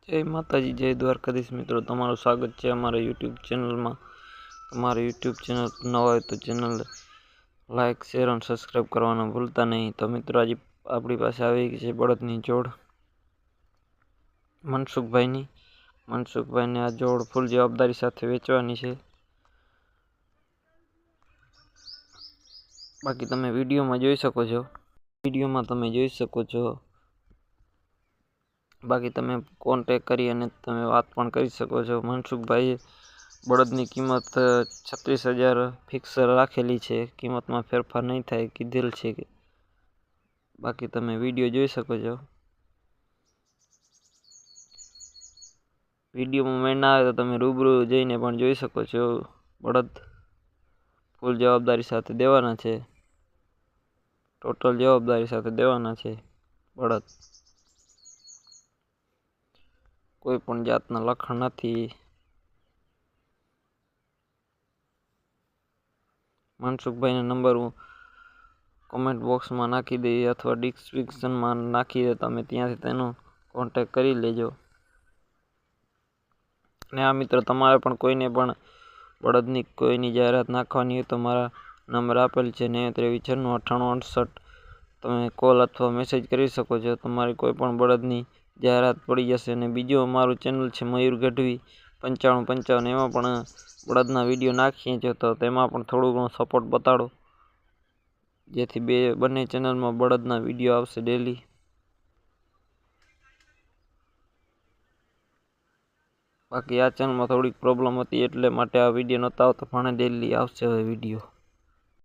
जय माताजी, जय द्वारकाधीश। मित्रों तमारुं स्वागत है अमारा यूट्यूब चैनल में। तमारे यूट्यूब चैनल पर नवा हो तो चैनल लाइक शेर और सब्सक्राइब करवाना भूलता नहीं। तो मित्रों आज अपनी पास आई गई है बळदनी जोड़ मनसुखभाई ने आ जोड़ फूल जवाबदारी साथ वेचवानी है। बाकी तमे विडियो में जोई सको छो। बाकी तमे कॉन्टेक्ट करी अने तमे बात पण करी सको छो। मनसुखभाई बळदनी किंमत 36,000 फिक्स राखेली है। किंमत में फेरफार नहीं थाय कीधेल छे। बाकी तमे विडियो जोई सको छो। विडियो में मैं ना आवे तो तमे रूबरू जईने पण जोई सको छो। बळद फूल जवाबदारी साथे देवाना छे। टोटल जवाबदारी साथे देवाना छे। बळद कोई पण जातना लखण नथी। मनसुखभाई ना नंबर हूँ कमेंट बॉक्स में नाखी दे अथवा डिस्क्रिप्शन में नाखी दे। तमे त्यांथी तेनो कॉन्टेक्ट करी लेजो। ने आ मित्र तमारे पण कोईने पण बळदनी कोईनी जाहेरात नाखवानी होय तो मारा नंबर आपेल छे 93949868। तमे कॉल अथवा मेसेज करी सको छो। तमारी कोई पण बळदनी जाहेरात पड़ी जशे। ने बीजो अमारुं चेनल छे मयूर गढ़वी 9555। एमां पण बळदना विडियो नाखीए छे तो तेमां पण थोड़ुं घणुं सपोर्ट बताड़ो जेथी बने चेनल में बळदना विडियो आवशे डेली। बाकी आ चेनल में थोड़ी प्रॉब्लम हती एटले माटे आ विडियो नता आवता पण डेली आवशे हवे विडियो।